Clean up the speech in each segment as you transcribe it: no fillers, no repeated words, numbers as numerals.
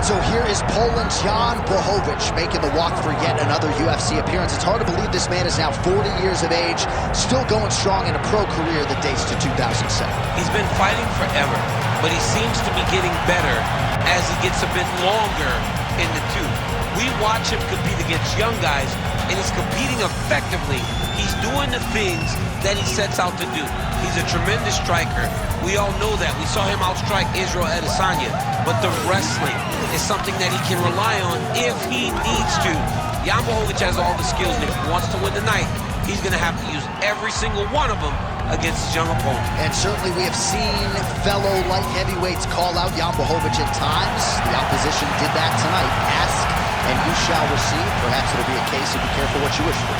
right, so here is Poland's Jan Blachowicz making the walk for yet another UFC appearance. It's hard to believe this man is now 40 years of age, still going strong in a pro career that dates to 2007. He's been fighting forever, but he seems to be getting better as he gets a bit longer in the tooth. We watch him compete against young guys, and he's competing effectively. He's doing the things that he sets out to do. He's a tremendous striker. We all know that. We saw him outstrike Israel Adesanya, but the wrestling is something that he can rely on if he needs to. Jan Blachowicz has all the skills, and if he wants to win the night, he's going to have to use every single one of them against his young opponent. And certainly we have seen fellow light heavyweights call out Jan Blachowicz at times. The opposition did that tonight. Ask and you shall receive. Perhaps it'll be a case of be careful what you wish for.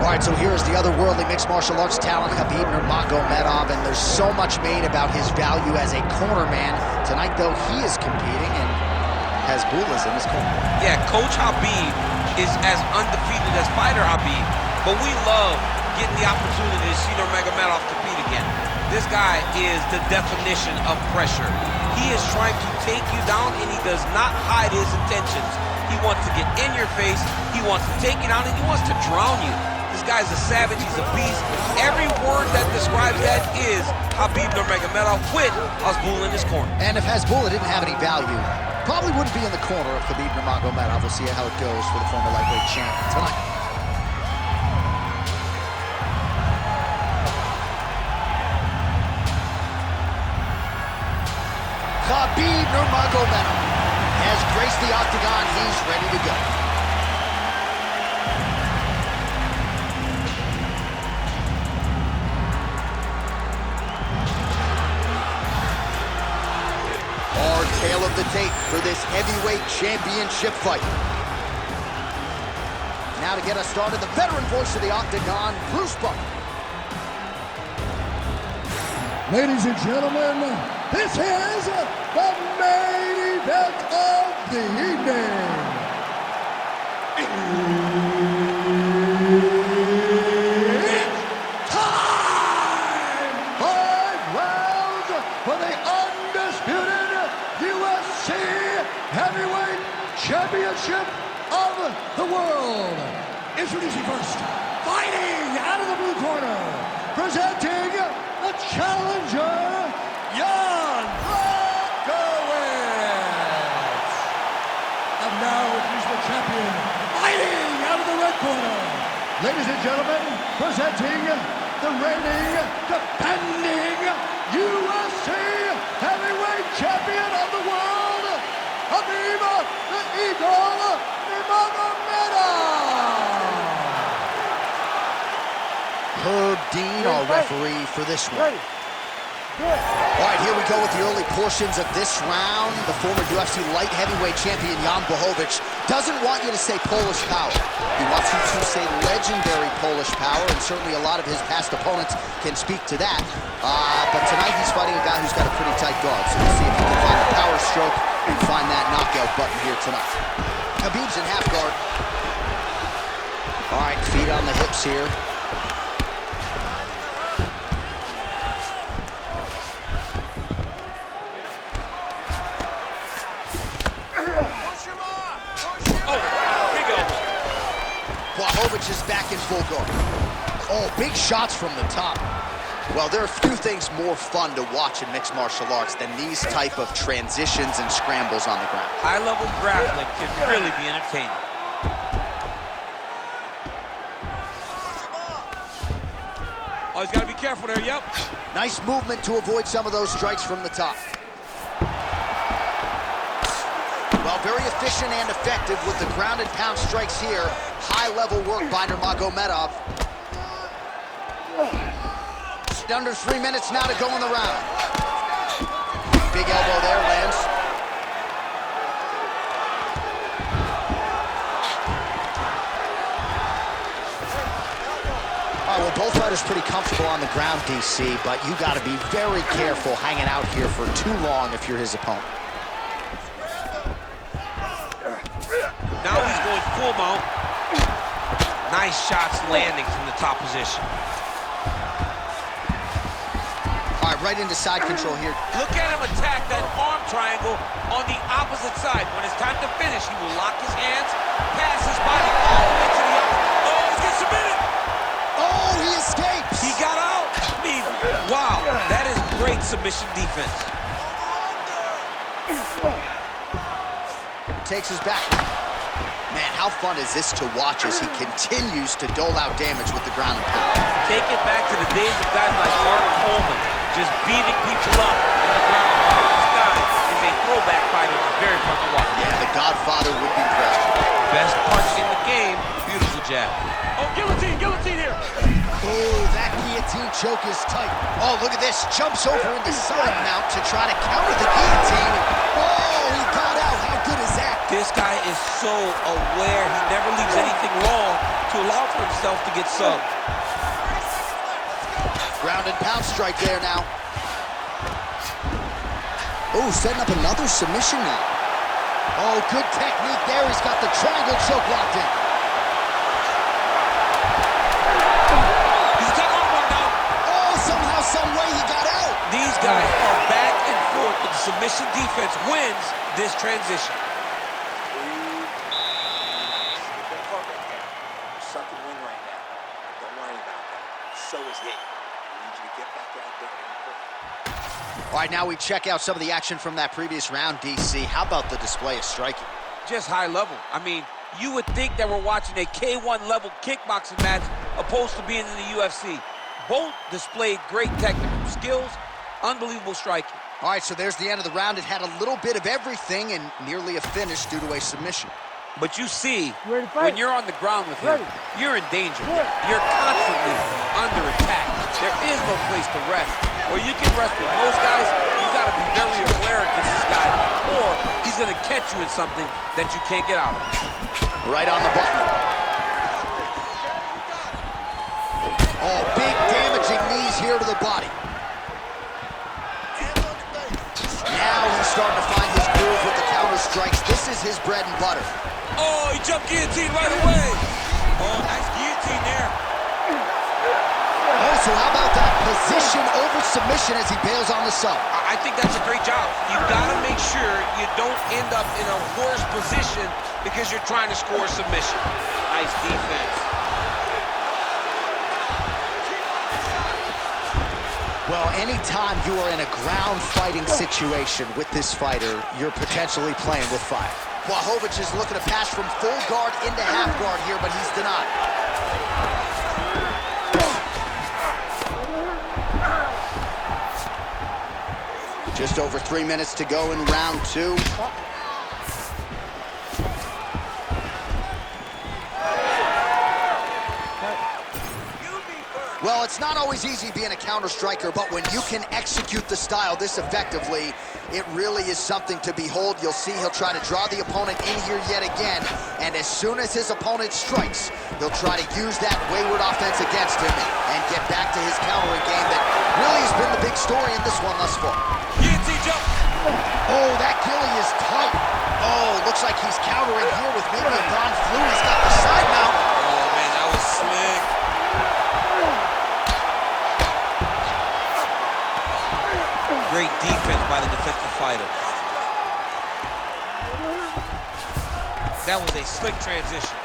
All right, so here is the otherworldly mixed martial arts talent, Khabib Nurmagomedov, and there's so much made about his value as a cornerman. Tonight, though, he is competing and has Bulas in his corner. Yeah, Coach Khabib is as undefeated as fighter Khabib, but we love getting the opportunity to see Nurmagomedov compete again. This guy is the definition of pressure. He is trying to take you down, and he does not hide his intentions. He wants to get in your face, he wants to take you down, and he wants to drown you. This guy's a savage, he's a beast. Every word that describes that is Khabib Nurmagomedov with Hasbulla in his corner. And if Hasbulla didn't have any value, probably wouldn't be in the corner of Khabib Nurmagomedov. We'll see how it goes for the former lightweight champ tonight. Khabib Nurmagomedov has graced the octagon. He's ready to go. Tale of the tape for this heavyweight championship fight. Now to get us started, the veteran voice of the octagon, Bruce Buffer. Ladies and gentlemen, this is the main event of the evening. It's time! 5 rounds for the undisputed UFC Heavyweight Championship of the world. Introducing first, fighting out of the blue corner, presenting the challenger, Jan Blachowicz. And now he's the champion, fighting out of the red corner. Ladies and gentlemen, presenting the reigning, defending UFC Heavyweight Champion of the world, Khabib the Eagle Nurmagomedov. Herb Dean, our referee for this one. All right, here we go with the early portions of this round. The former UFC light heavyweight champion, Jan Blachowicz, doesn't want you to say Polish power. He wants you to say legendary Polish power, and certainly a lot of his past opponents can speak to that. But tonight he's fighting a guy who's got a pretty tight guard, so we'll see if he can find the power stroke and find that knockout button here tonight. Khabib's in half guard. All right, feet on the hips here. Blachowicz is back in full guard. Oh, big shots from the top. Well, there are few things more fun to watch in mixed martial arts than these type of transitions and scrambles on the ground. High-level grappling can really be entertaining. Oh, he's got to be careful there, yep. Nice movement to avoid some of those strikes from the top. Well, very efficient and effective with the ground and pound strikes here. High-level work by Nurmagomedov. Under 3 minutes now to go in the round. Big elbow there, lands. All right, well, both fighters pretty comfortable on the ground, DC, but you got to be very careful hanging out here for too long if you're his opponent. Now he's going full mount. Nice shots landing from the top position. All right, right into side control here. Look at him attack that arm triangle on the opposite side. When it's time to finish, he will lock his hands, pass his body all the way to the opposite. Oh, he's getting submitted. Oh, he escapes. He got out. I mean, wow, that is great submission defense. Takes his back. Man, how fun is this to watch as he continues to dole out damage with the ground and pound? Take it back to the days of guys like Arnold Coleman, just beating people up in the ground. This guy is a throwback fighter. It's very fun to watch. Yeah, the Godfather would be proud. Best punch in the game. Beautiful jab. Oh, guillotine here. Oh, that guillotine choke is tight. Oh, look at this. Jumps over into side mount to try to counter the guillotine. Oh, he got out. How good is that? This guy is so aware. He never leaves anything wrong to allow for himself to get subbed. Ground and pound strike there now. Oh, setting up another submission now. Oh, good technique there. He's got the triangle choke locked in. He's taking off one now. Oh, somehow, some way he got out. These guys are back and forth, but the submission defense wins this transition. Sucking win right now. Don't worry about that. So is he. I need you to get back out there and play. All right, now we check out some of the action from that previous round, DC. How about the display of striking? Just high level. I mean, you would think that we're watching a K1 level kickboxing match opposed to being in the UFC. Both displayed great technical skills, unbelievable striking. All right, so there's the end of the round. It had a little bit of everything and nearly a finish due to a submission. But you see, when you're on the ground with him, you're in danger. You're constantly under attack. There is no place to rest. Where you can rest with most guys, you got to be very aware against this guy, or he's going to catch you in something that you can't get out of. Right on the button. Oh, big damaging knees here to the body. Now he's starting to find his groove with the counter strikes. This is his bread and butter. Oh, he jumped guillotine right away. Oh, nice guillotine there. Oh, so how about that position over submission as he bails on the sub? I think that's a great job. You've got to make sure you don't end up in a worse position because you're trying to score a submission. Nice defense. Well, anytime you are in a ground fighting situation with this fighter, you're potentially playing with fire. Blachowicz is looking to pass from full guard into half guard here, but he's denied. Just over 3 minutes to go in round two. Well, it's not always easy being a counter striker, but when you can execute the style this effectively, it really is something to behold. You'll see he'll try to draw the opponent in here yet again, and as soon as his opponent strikes, he'll try to use that wayward offense against him and get back to his countering game that really has been the big story in this one thus far. Guillotine jump. Oh, that gilly is tight. Oh, looks like he's countering here with maybe a Don Flu. He's got the side mount. Oh, man, that was slick. Great defense by the defensive fighter. That was a slick transition.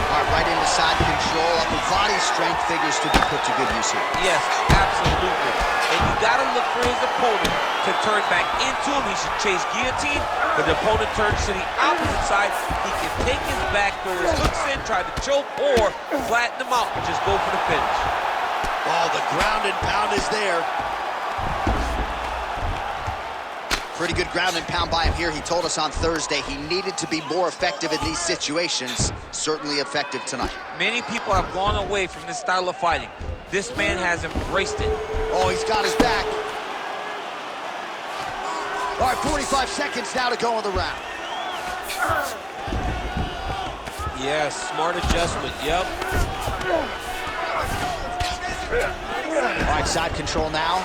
All right, right into side control. Upper body strength figures to be put to good use here. Yes, absolutely. And you got to look for his opponent to turn back into him. He should chase guillotine. But the opponent turns to the opposite side. He can take his back, throw his hooks in, try to choke, or flatten him out and just go for the finish. Oh, the ground and pound is there. Pretty good ground and pound by him here. He told us on Thursday he needed to be more effective in these situations. Certainly effective tonight. Many people have gone away from this style of fighting. This man has embraced it. Oh, he's got his back. All right, 45 seconds now to go in the round. Yes, smart adjustment, yep. All right, side control now.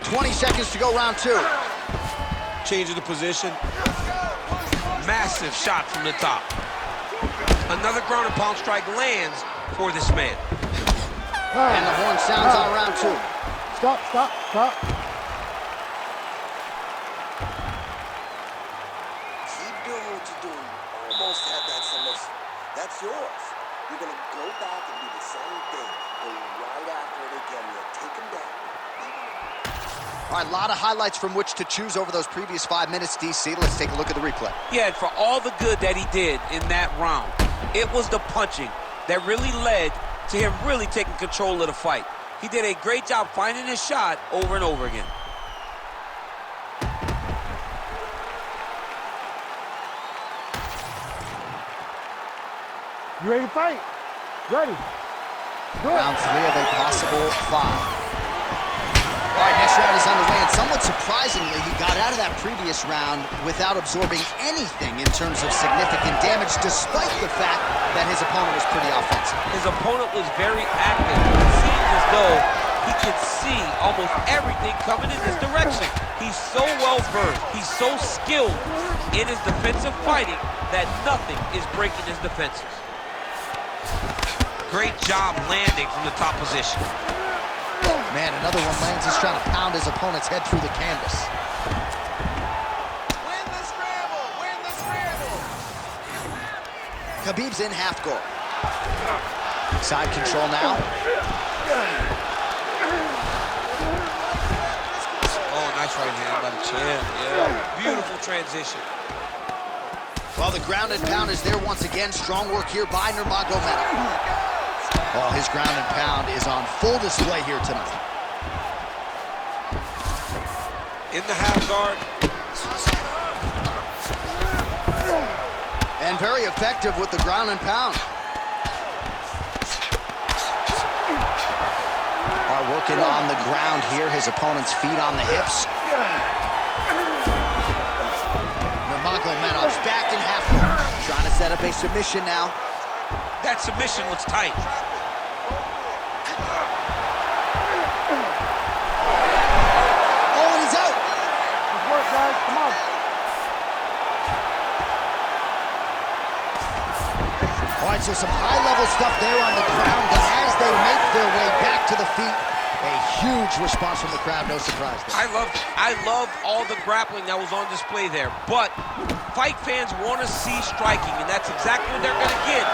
20 seconds to go, round 2. Change of the position. Massive shot from the top. Another ground and pound strike lands for this man. And the horn sounds on round 2. Stop, stop, stop. Keep doing what you're doing. You almost had that submission. That's yours. You're going to go back and do the same thing. Go right after it again. You'll take him down. All right, a lot of highlights from which to choose over those previous 5 minutes, DC. Let's take a look at the replay. Yeah, and for all the good that he did in that round, it was the punching that really led to him really taking control of the fight. He did a great job finding his shot over and over again. You ready to fight? Ready. Do it. Round 3 of a possible 5. All right, next round is underway, and somewhat surprisingly, he got out of that previous round without absorbing anything in terms of significant damage, despite the fact that his opponent was pretty offensive. His opponent was very active. It seems as though he could see almost everything coming in his direction. He's so well versed, he's so skilled in his defensive fighting that nothing is breaking his defenses. Great job landing from the top position. Man, another one lands. He's trying to pound his opponent's head through the canvas. Win the scramble! Win the scramble! Khabib's in half guard. Side control now. Oh, nice right hand by the chin. Yeah, beautiful transition. Well, the ground and pound is there once again. Strong work here by Nurmagomedov. Oh, his ground and pound is on full display here tonight. In the half guard. And very effective with the ground and pound. Are working on the ground here. His opponent's feet on the hips. Nurmagomedov's back in half guard. Trying to set up a submission now. That submission looks tight. Oh, and he's out. Good work, guys. Come on. All right, so some high-level stuff there on the ground, and as they make their way back to the feet, a huge response from the crowd, no surprise there. I love all the grappling that was on display there, but fight fans want to see striking, and that's exactly what they're going to get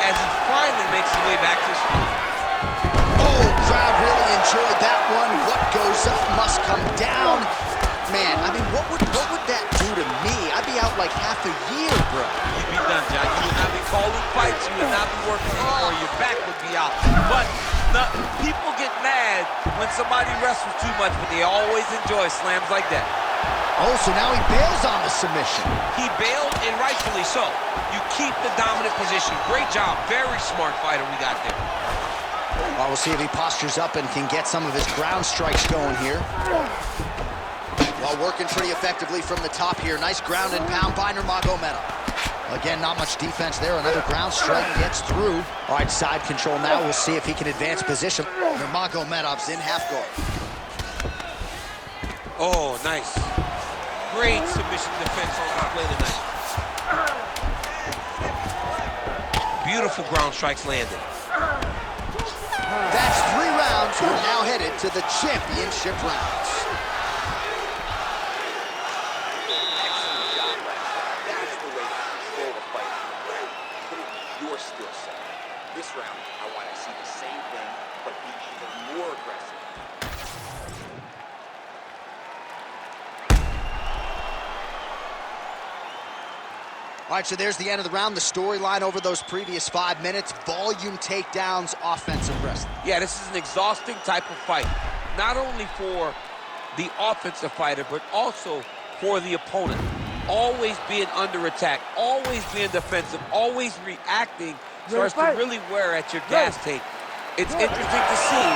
as he finally makes his way back to his feet. Oh, crowd really enjoyed that one. What goes up must come down. Man, I mean, what would that do to me? I'd be out like half a year, bro. You'd be done, John. You would not be calling fights. You would not be working anymore. Your back would be out. But people get mad when somebody wrestles too much, but they always enjoy slams like that. Oh, so now he bails on the submission. He bailed, and rightfully so. You keep the dominant position. Great job. Very smart fighter we got there. Well, we'll see if he postures up and can get some of his ground strikes going here. While working pretty effectively from the top here. Nice ground and pound by Nurmagomedov. Again, not much defense there. Another ground strike gets through. All right, side control now. We'll see if he can advance position. Nurmagomedov's in half guard. Oh, nice. Great submission defense on display tonight. Beautiful ground strikes landed. That's 3 rounds. We're now headed to the championship rounds. Excellent job last round. That's the way to control the fight. Put it in your skill set. This round, I want to see the same thing, but be even more aggressive. All right, so there's the end of the round. The storyline over those previous 5 minutes. Volume takedowns, offensive wrestling. Yeah, this is an exhausting type of fight. Not only for the offensive fighter, but also for the opponent. Always being under attack, always being defensive, always reacting starts to really wear at your gas tank. It's interesting to see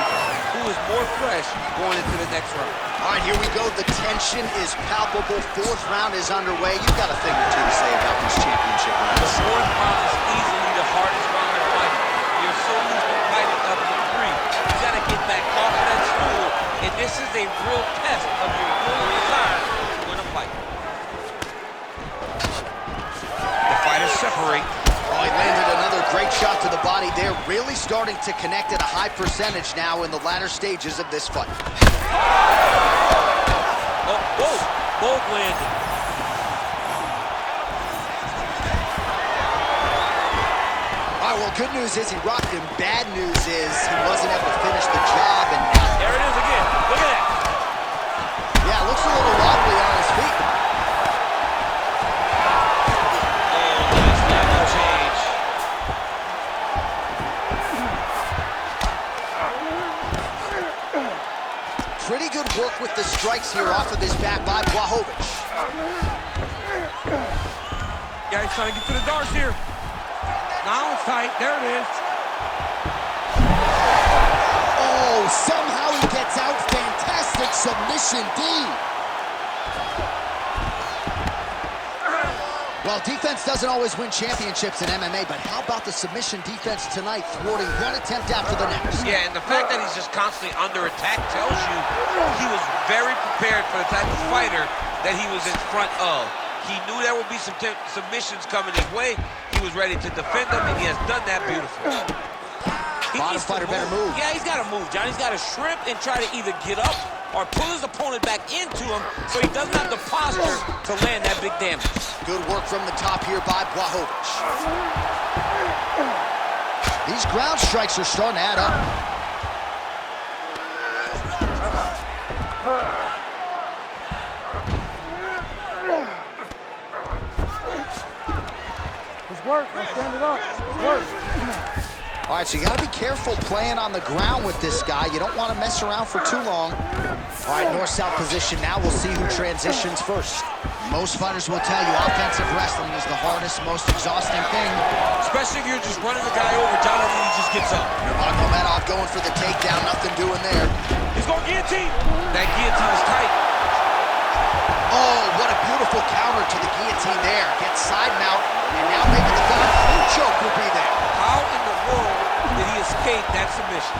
who is more fresh going into the next round. All right, here we go. The tension is palpable. 4th round is underway. You've got a thing or two to say about separate. Oh, he landed another great shot to the body there. Really starting to connect at a high percentage now in the latter stages of this fight. Oh, both landed. All right, well, good news is he rocked him. Bad news is he wasn't able to finish the job. And There it is again. Look at that. yeah, looks a little wobbly on his feet. Pretty good work with the strikes here off of his back by Blachowicz. Yeah, he's trying to get to the darts here. Now it's tight. There it is. Oh, somehow he gets out. Fantastic submission D. Well, defense doesn't always win championships in MMA, but how about the submission defense tonight, thwarting one attempt after the next? Yeah, and the fact that he's just constantly under attack tells you he was very prepared for the type of fighter that he was in front of. He knew there would be some submissions coming his way. He was ready to defend them, and he has done that beautifully. Bottom fighter better move. Yeah, he's got to move, John. He's got to shrimp and try to either get up or pull his opponent back into him so he doesn't have the posture to land that big damage. Good work from the top here by Blachowicz. These ground strikes are starting to add up. It's work. Now stand it up. It's work. All right, so you got to be careful playing on the ground with this guy. You don't want to mess around for too long. All right, north-south position now. We'll see who transitions first. Most fighters will tell you offensive wrestling is the hardest, most exhausting thing. Especially if you're just running the guy over, John, and he just gets up. Nurmagomedov going for the takedown, nothing doing there. He's going guillotine. That guillotine is tight. Oh, what a beautiful counter to the guillotine there. Gets side mount, and now maybe the third choke will be there. How in the world did he escape that submission?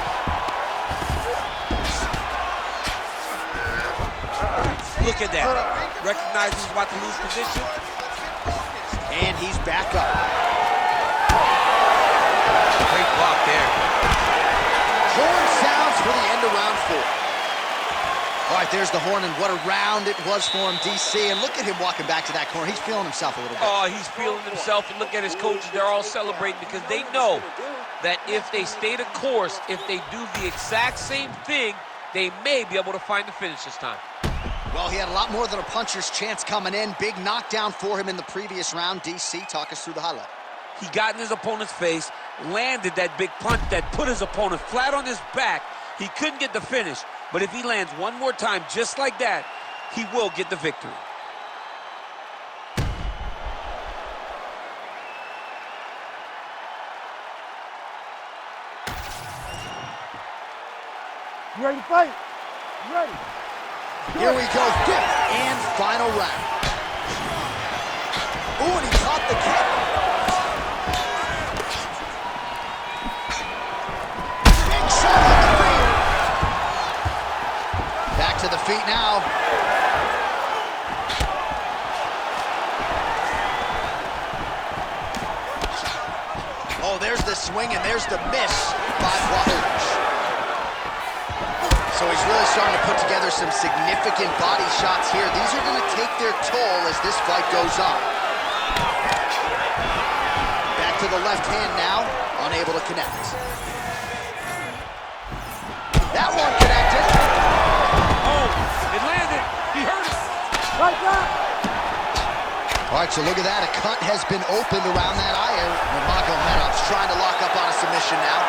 Look at that. Recognizes he's about to lose position. And he's back up. Great block there. Horn sounds for the end of round 4. All right, there's the horn, and what a round it was for him, DC. And look at him walking back to that corner. He's feeling himself a little bit. Oh, he's feeling himself, and look at his coaches. They're all celebrating because they know that if they stay the course, if they do the exact same thing, they may be able to find the finish this time. Well, he had a lot more than a puncher's chance coming in. Big knockdown for him in the previous round. DC, talk us through the highlight. He got in his opponent's face, landed that big punch that put his opponent flat on his back. He couldn't get the finish, but if he lands one more time just like that, he will get the victory. You ready to fight? You ready? Here we go, 5th and final round. Ooh, and he caught the kick. Big shot on the feet. Back to the feet now. Oh, there's the swing and there's the miss by Blachowicz. So he's really starting to put together some significant body shots here. These are going to take their toll as this fight goes on. Back to the left hand now, unable to connect. That one connected. Oh, it landed. He hurt it. Right back. All right, so look at that. A cut has been opened around that eye area. Nurmagomedov's trying to lock up on a submission now.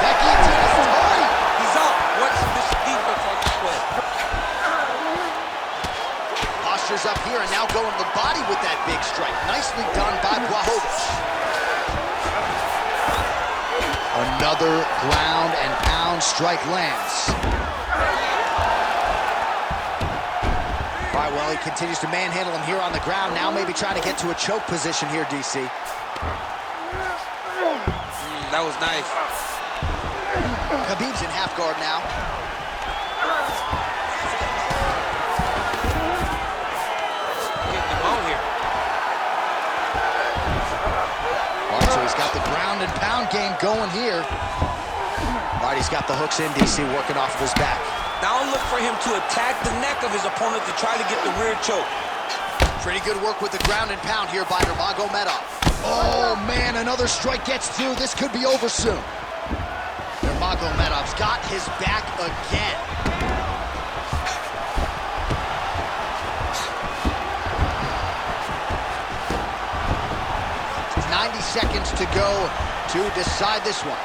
That guillotine is tight. He's up. What's this defense on display? Posture's up here and now going to the body with that big strike. Nicely done by Blachowicz. Another ground and pound strike lands. All right, well, he continues to manhandle him here on the ground. Now maybe trying to get to a choke position here, DC. That was nice. Khabib's in half guard now. Getting him out here. ground and pound game going here. All right, he's got the hooks in, DC, working off of his back. Now look for him to attack the neck of his opponent to try to get the rear choke. Pretty good work with the ground and pound here by Nurmagomedov. Oh, man, another strike gets through. This could be over soon. Nurmagomedov's got his back again. It's 90 seconds to go to decide this one.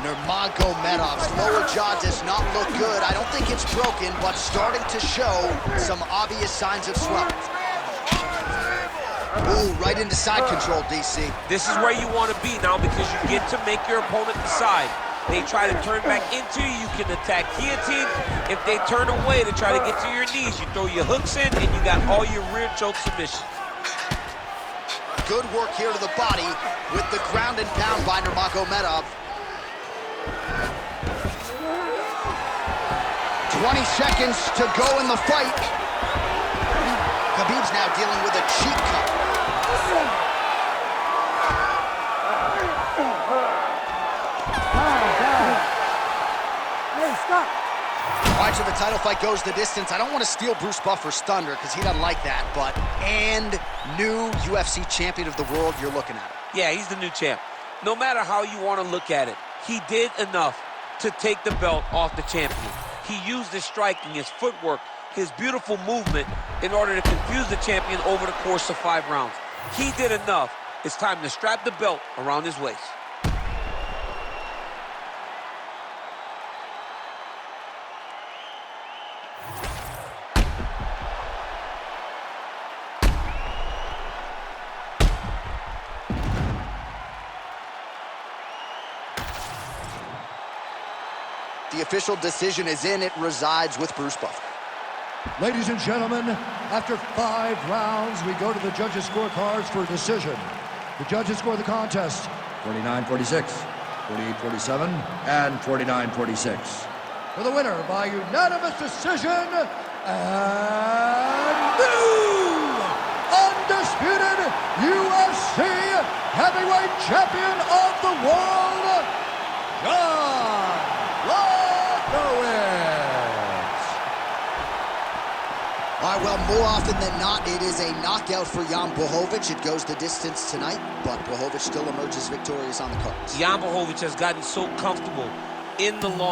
Nurmagomedov's lower jaw does not look good. I don't think it's broken, but starting to show some obvious signs of swelling. Ooh, right into side control, DC. This is where you want to be now because you get to make your opponent decide. They try to turn back into you, you can attack guillotine. If they turn away to try to get to your knees, you throw your hooks in and you got all your rear choke submissions. Good work here to the body with the ground and pound by Nurmagomedov. 20 seconds to go in the fight. Khabib's now dealing with a cheek cut. Hey, stop. All right, so the title fight goes the distance. I don't want to steal Bruce Buffer's thunder because he doesn't like that, but new UFC champion of the world, you're looking at it. Yeah, he's the new champ. No matter how you want to look at it, he did enough to take the belt off the champion. He used his striking, his footwork, his beautiful movement in order to confuse the champion over the course of 5 rounds. He did enough. It's time to strap the belt around his waist. The official decision is in. It resides with Bruce Buffer. Ladies and gentlemen, after 5 rounds, we go to the judges' scorecards for a decision. The judges score the contest 49-46, 48-47, and 49-46. For the winner by unanimous decision, and new undisputed UFC heavyweight champion of the world, Blachowicz. All right, well, more often than not, it is a knockout for Jan Blachowicz. It goes the distance tonight, but Blachowicz still emerges victorious on the cards. Jan Blachowicz has gotten so comfortable in the long